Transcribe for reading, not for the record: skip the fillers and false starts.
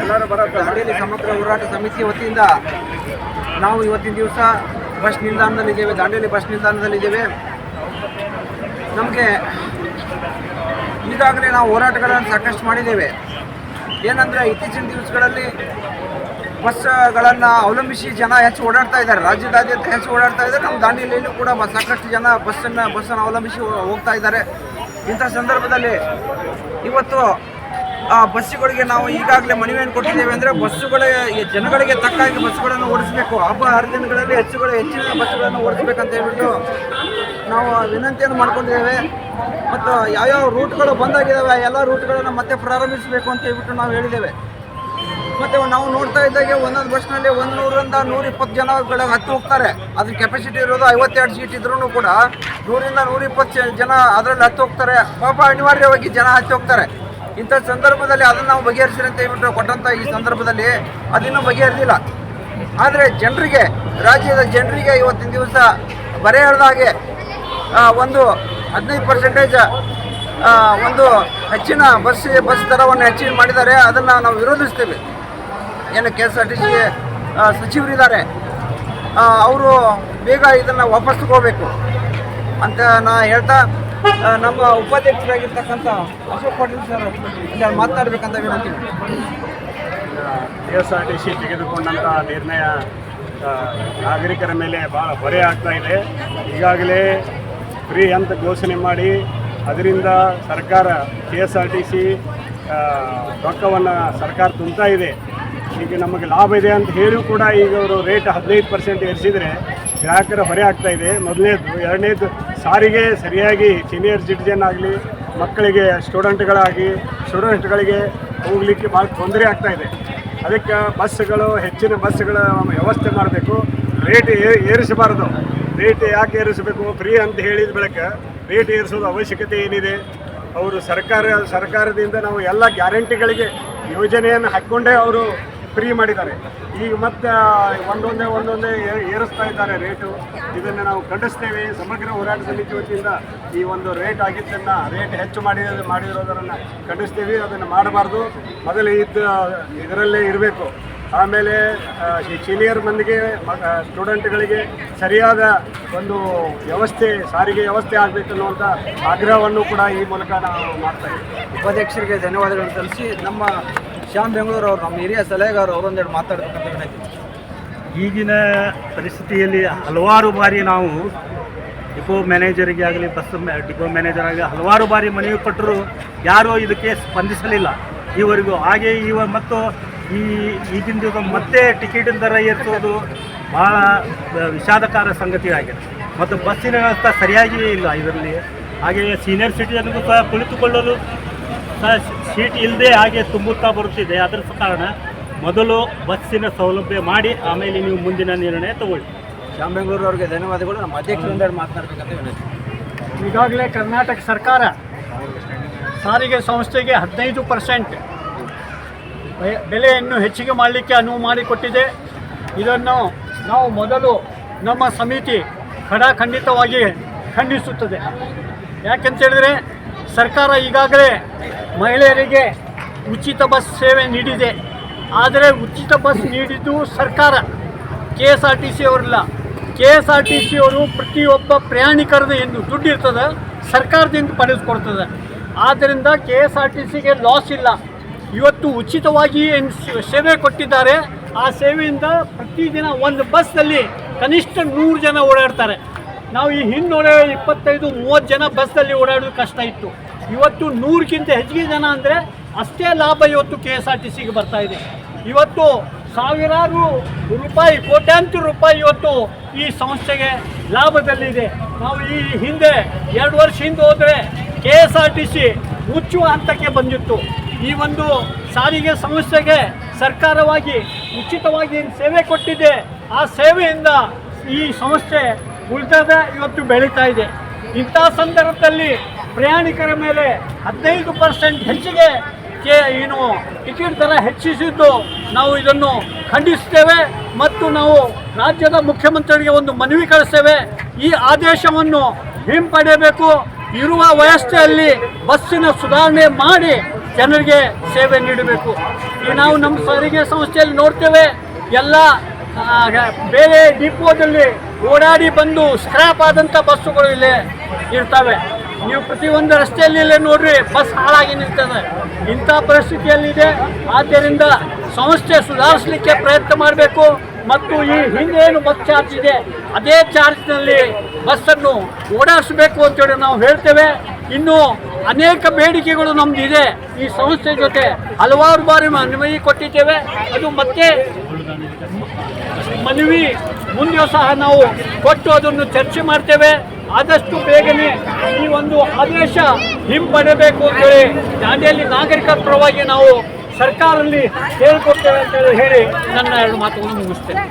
ದಾಂಡೇಲಿ ಸಮಗ್ರ ಹೋರಾಟ ಸಮಿತಿ ವತಿಯಿಂದ ನಾವು ಇವತ್ತಿನ ದಿವಸ ಬಸ್ ನಿಲ್ದಾಣದಲ್ಲಿದ್ದೇವೆ. ದಾಂಡೇಲಿ ಬಸ್ ನಿಲ್ದಾಣದಲ್ಲಿದ್ದೇವೆ. ನಮಗೆ ಈಗಾಗಲೇ ನಾವು ಹೋರಾಟಗಳನ್ನು ಸಾಕಷ್ಟು ಮಾಡಿದ್ದೇವೆ. ಏನಂದರೆ ಇತ್ತೀಚಿನ ದಿವಸಗಳಲ್ಲಿ ಬಸ್ಗಳನ್ನು ಅವಲಂಬಿಸಿ ಜನ ಹೆಚ್ಚು ಓಡಾಡ್ತಾ ಇದ್ದಾರೆ. ರಾಜ್ಯದಾದ್ಯಂತ ಹೆಚ್ಚು ಓಡಾಡ್ತಾ ಇದ್ದಾರೆ. ನಮ್ಮ ದಾಂಡೇಲಿಯಲ್ಲೂ ಕೂಡ ಸಾಕಷ್ಟು ಜನ ಬಸ್ಸನ್ನು ಅವಲಂಬಿಸಿ ಹೋಗ್ತಾ ಇದ್ದಾರೆ. ಇಂಥ ಸಂದರ್ಭದಲ್ಲಿ ಇವತ್ತು ಆ ಬಸ್ಸುಗಳಿಗೆ ನಾವು ಈಗಾಗಲೇ ಮನವಿಯನ್ನು ಕೊಟ್ಟಿದ್ದೇವೆ. ಅಂದರೆ ಜನಗಳಿಗೆ ತಕ್ಕಾಗಿ ಬಸ್ಸುಗಳನ್ನು ಓಡಿಸಬೇಕು. ಹಬ್ಬ ಹರಿದಿನಗಳಲ್ಲಿ ಹೆಚ್ಚಿನ ಬಸ್ಸುಗಳನ್ನು ಓಡಿಸ್ಬೇಕಂತ ಹೇಳ್ಬಿಟ್ಟು ನಾವು ವಿನಂತಿಯನ್ನು ಮಾಡ್ಕೊಂಡಿದ್ದೇವೆ. ಮತ್ತು ಯಾವ್ಯಾವ ರೂಟ್ಗಳು ಬಂದಾಗಿದ್ದಾವೆ ಎಲ್ಲ ರೂಟ್ಗಳನ್ನು ಮತ್ತೆ ಪ್ರಾರಂಭಿಸಬೇಕು ಅಂತ ಹೇಳ್ಬಿಟ್ಟು ನಾವು ಹೇಳಿದ್ದೇವೆ. ಮತ್ತು ನಾವು ನೋಡ್ತಾ ಇದ್ದಾಗೆ ಒಂದೊಂದು ಬಸ್ನಲ್ಲಿ 100ರಿಂದ 120 ಜನಗಳು ಹತ್ತಿ ಹೋಗ್ತಾರೆ. ಅದ್ರ ಕೆಪಾಸಿಟಿ ಇರೋದು 52 ಸೀಟ್ ಇದ್ರೂ ಕೂಡ 100ರಿಂದ 120 ಜನ ಅದರಲ್ಲಿ ಹತ್ತಿ ಹೋಗ್ತಾರೆ. ಪಾಪ ಅನಿವಾರ್ಯವಾಗಿ ಜನ ಹತ್ತಿ ಹೋಗ್ತಾರೆ. ಇಂಥ ಸಂದರ್ಭದಲ್ಲಿ ಅದನ್ನು ನಾವು ಬಗೆಹರಿಸಿರಿ ಅಂತ ಹೇಳ್ಬಿಟ್ಟು ಕೊಟ್ಟಂಥ ಈ ಸಂದರ್ಭದಲ್ಲಿ ಅದಿನ್ನೂ ಬಗೆಹರಿದಿಲ್ಲ. ಆದರೆ ರಾಜ್ಯದ ಜನರಿಗೆ ಇವತ್ತಿನ ದಿವಸ ಬರೆ ಹೇಳ್ದ ಹಾಗೆ ಒಂದು 15% ಒಂದು ಹೆಚ್ಚಿನ ಬಸ್ ದರವನ್ನು ಹೆಚ್ಚಿನ ಮಾಡಿದ್ದಾರೆ. ಅದನ್ನು ನಾವು ವಿರೋಧಿಸ್ತೀವಿ. ಏನು KSRTC ಸಚಿವರಿದ್ದಾರೆ, ಅವರು ಬೇಗ ಇದನ್ನು ವಾಪಸ್ ತಗೋಬೇಕು ಅಂತ ನಾ ಹೇಳ್ತಾ ನಮ್ಮ ಉಪಾಧ್ಯಕ್ಷರಾಗಿರ್ತಕ್ಕಂಥ ಅಶೋಕ್ ಪಾಟೀಲ್ ಸರ್ ಇಲ್ಲಿ ಮಾತನಾಡಬೇಕಂತ ವಿನಂತಿ. KSRTC ತೆಗೆದುಕೊಂಡಂಥ ನಿರ್ಣಯ ನಾಗರಿಕರ ಮೇಲೆ ಭಾಳ ಹೊರೆ ಆಗ್ತಾ ಇದೆ. ಈಗಾಗಲೇ ಫ್ರೀ ಅಂತ ಘೋಷಣೆ ಮಾಡಿ ಅದರಿಂದ ಸರ್ಕಾರ KSRTC ರೊಕ್ಕವನ್ನು ಸರ್ಕಾರ ತುಂಬ್ತಾ ಇದೆ. ಈಗ ನಮಗೆ ಲಾಭ ಇದೆ ಅಂತ ಹೇಳಿಯೂ ಕೂಡ ಈಗ ಅವರು ರೇಟ್ 15% ಏರಿಸಿದರೆ ಗ್ರಾಹಕರ ಹೊರೆ ಆಗ್ತಾ ಇದೆ. ಮೊದಲನೇದು. ಎರಡನೇದು, ಸಾರಿಗೆ ಸರಿಯಾಗಿ ಸೀನಿಯರ್ ಸಿಟಿಜನ್ ಆಗಲಿ ಮಕ್ಕಳಿಗೆ ಸ್ಟೂಡೆಂಟ್ಗಳಿಗೆ ಹೋಗಲಿಕ್ಕೆ ಭಾಳ ತೊಂದರೆ ಆಗ್ತಾ ಇದೆ. ಅದಕ್ಕೆ ಹೆಚ್ಚಿನ ಬಸ್ಸುಗಳ ವ್ಯವಸ್ಥೆ ಮಾಡಬೇಕು. ರೇಟ್ ಏರಿಸಬಾರ್ದು. ರೇಟ್ ಯಾಕೆ ಏರಿಸಬೇಕು? ಫ್ರೀ ಅಂತ ಹೇಳಿದ ಬಳಿಕ ರೇಟ್ ಏರಿಸೋದು ಅವಶ್ಯಕತೆ ಏನಿದೆ? ಅವರು ಸರ್ಕಾರದಿಂದ ನಾವು ಎಲ್ಲ ಗ್ಯಾರಂಟಿಗಳಿಗೆ ಯೋಜನೆಯನ್ನು ಹಾಕ್ಕೊಂಡೇ ಅವರು ಫ್ರೀ ಮಾಡಿದ್ದಾರೆ. ಈಗ ಮತ್ತೆ ಒಂದೊಂದೇ ಏರಿಸ್ತಾ ಇದ್ದಾರೆ ರೇಟು. ಇದನ್ನು ನಾವು ಖಂಡಿಸ್ತೇವೆ. ಸಮಗ್ರ ಹೋರಾಟ ಸಮಿತಿ ವತಿಯಿಂದ ಈ ಒಂದು ರೇಟ್ ಆಗಿದ್ದನ್ನು ರೇಟ್ ಹೆಚ್ಚು ಮಾಡಿರೋದನ್ನು ಖಂಡಿಸ್ತೇವೆ. ಅದನ್ನು ಮಾಡಬಾರ್ದು. ಮೊದಲು ಇದರಲ್ಲೇ ಇರಬೇಕು. ಆಮೇಲೆ ಸೀನಿಯರ್ ಮಂದಿಗೆ ಸ್ಟೂಡೆಂಟ್ಗಳಿಗೆ ಸರಿಯಾದ ಒಂದು ಸಾರಿಗೆ ವ್ಯವಸ್ಥೆ ಆಗಬೇಕು ಅನ್ನುವಂಥ ಆಗ್ರಹವನ್ನು ಕೂಡ ಈ ಮೂಲಕ ನಾವು ಮಾಡ್ತಾಯಿದ್ದೀವಿ. ಉಪಾಧ್ಯಕ್ಷರಿಗೆ ಧನ್ಯವಾದಗಳನ್ನು ಸಲ್ಲಿಸಿ ನಮ್ಮ ಶ್ಯಾಮ್ ಬೆಂಗಳೂರು ಅವರು, ನಮ್ಮ ಹಿರಿಯ ಸಲಹೆಗಾರರು, ಅವರೊಂದೆರಡು ಮಾತಾಡಬೇಕಂತ ವಿನಂತಿ. ಈಗಿನ ಪರಿಸ್ಥಿತಿಯಲ್ಲಿ ಹಲವಾರು ಬಾರಿ ನಾವು ಡಿಪೋ ಮ್ಯಾನೇಜರಿಗೆ ಆಗಲಿ ಡಿಪೋ ಮ್ಯಾನೇಜರ್ ಆಗಲಿ ಹಲವಾರು ಬಾರಿ ಮನವಿ ಕೊಟ್ಟರು ಯಾರೂ ಇದಕ್ಕೆ ಸ್ಪಂದಿಸಲಿಲ್ಲ ಈವರೆಗೂ. ಹಾಗೆ ಮತ್ತು ಈಗಿನ ದಿವಸ ಮತ್ತೆ ಟಿಕೆಟಿನ ದರ ಏರಿಸೋದು ಭಾಳ ವಿಷಾದಕರ ಸಂಗತಿ ಆಗಿದೆ. ಮತ್ತು ಬಸ್ಸಿನ ವ್ಯವಸ್ಥೆ ಸರಿಯಾಗಿ ಇಲ್ಲ ಇದರಲ್ಲಿ. ಹಾಗೆಯೇ ಸೀನಿಯರ್ ಸಿಟಿಜನ್ಗೂ ಸಹ ಕುಳಿತುಕೊಳ್ಳಲು ಸಹ ಸೀಟ್ ಇಲ್ಲದೆ ಹಾಗೆ ತುಂಬುತ್ತಾ ಬರುತ್ತಿದೆ. ಅದರ ಕಾರಣ ಮೊದಲು ಬಸ್ಸಿನ ಸೌಲಭ್ಯ ಮಾಡಿ ಆಮೇಲೆ ನೀವು ಮುಂದಿನ ನಿರ್ಣಯ ತಗೊಳ್ಳಿ. ಶ್ಯಾಮ್ ಬೆಂಗಳೂರು ಅವರಿಗೆ ಧನ್ಯವಾದಗಳು. ನಮ್ಮ ಅಧ್ಯಕ್ಷರಿಂದ ಮಾತನಾಡಬೇಕಂತ ವಿನಂತಿ. ಈಗಾಗಲೇ ಕರ್ನಾಟಕ ಸರ್ಕಾರ ಸಾರಿಗೆ ಸಂಸ್ಥೆಗೆ 15% ಬೆಲೆಯನ್ನು ಹೆಚ್ಚಿಗೆ ಮಾಡಲಿಕ್ಕೆ ಅನುವು ಮಾಡಿಕೊಟ್ಟಿದೆ. ಇದನ್ನು ನಾವು ಮೊದಲು ನಮ್ಮ ಸಮಿತಿ ಖಂಡಿತವಾಗಿ ಖಂಡಿಸುತ್ತದೆ. ಯಾಕೆಂತೇಳಿದರೆ ಸರ್ಕಾರ ಈಗಾಗಲೇ ಮಹಿಳೆಯರಿಗೆ ಉಚಿತ ಬಸ್ ಸೇವೆ ನೀಡಿದೆ. ಆದರೆ ಉಚಿತ ಬಸ್ ನೀಡಿದ್ದು ಸರ್ಕಾರ, KSRTC ಅವರಿಲ್ಲ. KSRTC ಅವರು ಪ್ರತಿಯೊಬ್ಬ ಪ್ರಯಾಣಿಕರದ್ದು ಎಂದು ದುಡ್ಡು ಇರ್ತದೆ ಸರ್ಕಾರದಿಂದ ಪಡೆದುಕೊಡ್ತದೆ. ಆದ್ದರಿಂದ KSRTCಗೆ ಲಾಸ್ ಇಲ್ಲ. ಇವತ್ತು ಉಚಿತವಾಗಿ ಏನು ಸೇವೆ ಕೊಟ್ಟಿದ್ದಾರೆ, ಆ ಸೇವೆಯಿಂದ ಪ್ರತಿದಿನ ಒಂದು ಬಸ್ಸಲ್ಲಿ ಕನಿಷ್ಠ 100 ಜನ ಓಡಾಡ್ತಾರೆ. ನಾವು ಈ ಹಿಂದೆ 25-30 ಜನ ಬಸ್ಸಲ್ಲಿ ಓಡಾಡೋದು ಕಷ್ಟ ಇತ್ತು. ಇವತ್ತು 100ಕ್ಕಿಂತ ಹೆಚ್ಚಿಗೆ ಜನ ಅಂದರೆ ಅಷ್ಟೇ ಲಾಭ ಇವತ್ತು KSRTCಗೆ ಬರ್ತಾ ಇದೆ. ಇವತ್ತು ಸಾವಿರಾರು ರೂಪಾಯಿ, ಕೋಟ್ಯಾಂತರ ರೂಪಾಯಿ ಇವತ್ತು ಈ ಸಂಸ್ಥೆಗೆ ಲಾಭದಲ್ಲಿದೆ. ನಾವು ಈ ಹಿಂದೆ 2 ವರ್ಷ ಹಿಂದೆ ಹೋದರೆ KSRTC ಮುಚ್ಚುವ ಹಂತಕ್ಕೆ ಬಂದಿತ್ತು. ಈ ಒಂದು ಸಾರಿಗೆ ಸಂಸ್ಥೆಗೆ ಸರ್ಕಾರವಾಗಿ ಉಚಿತವಾಗಿ ಸೇವೆ ಕೊಟ್ಟಿದೆ. ಆ ಸೇವೆಯಿಂದ ಈ ಸಂಸ್ಥೆ ಉಳಿದದ ಇವತ್ತು ಬೆಳೀತಾ ಇದೆ. ಇಂಥ ಸಂದರ್ಭದಲ್ಲಿ ಪ್ರಯಾಣಿಕರ ಮೇಲೆ 15% ಹೆಚ್ಚಿಗೆ ಟಿಕೆಟ್ ದರ ಹೆಚ್ಚಿಸಿದ್ದು ನಾವು ಇದನ್ನು ಖಂಡಿಸ್ತೇವೆ. ಮತ್ತು ನಾವು ರಾಜ್ಯದ ಮುಖ್ಯಮಂತ್ರಿಗಳಿಗೆ ಒಂದು ಮನವಿ ಕಳಿಸ್ತೇವೆ. ಈ ಆದೇಶವನ್ನು ಹಿಂಪಡೆಯಬೇಕು. ಇರುವ ವ್ಯವಸ್ಥೆಯಲ್ಲಿ ಬಸ್ಸಿನ ಸುಧಾರಣೆ ಮಾಡಿ ಜನರಿಗೆ ಸೇವೆ ನೀಡಬೇಕು. ಈಗ ನಾವು ನಮ್ಮ ಸಾರಿಗೆ ಸಂಸ್ಥೆಯಲ್ಲಿ ನೋಡ್ತೇವೆ ಎಲ್ಲ ಬೇರೆ ಡಿಪೋದಲ್ಲಿ ಓಡಾಡಿ ಬಂದು ಸ್ಕ್ರ್ಯಾಪ್ ಆದಂಥ ಬಸ್ಸುಗಳು ಇಲ್ಲೇ ಇರ್ತವೆ. ನೀವು ಪ್ರತಿಯೊಂದು ರಸ್ತೆಯಲ್ಲಿ ಇಲ್ಲೇ ನೋಡ್ರಿ, ಬಸ್ ಹಾಳಾಗಿ ನಿಲ್ತದೆ. ಇಂಥ ಪರಿಸ್ಥಿತಿಯಲ್ಲಿದೆ. ಆದ್ದರಿಂದ ಸಂಸ್ಥೆ ಸುಧಾರಿಸಲಿಕ್ಕೆ ಪ್ರಯತ್ನ ಮಾಡಬೇಕು ಮತ್ತು ಈ ಹಿಂದೇನು ಬಸ್ ಚಾರ್ಜ್ ಇದೆ ಅದೇ ಚಾರ್ಜ್ನಲ್ಲಿ ಬಸ್ಸನ್ನು ಓಡಾಡಿಸಬೇಕು ಅಂತೇಳಿ ನಾವು ಹೇಳ್ತೇವೆ. ಇನ್ನು ಅನೇಕ ಬೇಡಿಕೆಗಳು ನಮ್ದು ಇದೆ. ಈ ಸಂಸ್ಥೆ ಜೊತೆ ಹಲವಾರು ಬಾರಿ ಮನವಿ ಕೊಟ್ಟಿದ್ದೇವೆ. ಅದು ಮತ್ತೆ ಮನವಿ ಮುಂದೆ ಸಹ ನಾವು ಕೊಟ್ಟು ಅದನ್ನು ಚರ್ಚೆ ಮಾಡ್ತೇವೆ. ಆದಷ್ಟು ಬೇಗನೆ ಈ ಒಂದು ಆದೇಶ ಹಿಂಪಡೆಯಬೇಕು ಅಂತೇಳಿ ದಾಂಡೇಲಿ ನಾಗರಿಕರ ಪರವಾಗಿ ನಾವು ಸರ್ಕಾರದಲ್ಲಿ ಹೇಳ್ಕೊಡ್ತೇವೆ ಅಂತೇಳಿ ಹೇಳಿ ನನ್ನ 2 ಮಾತುಗಳನ್ನು ಮುಗಿಸ್ತೇನೆ.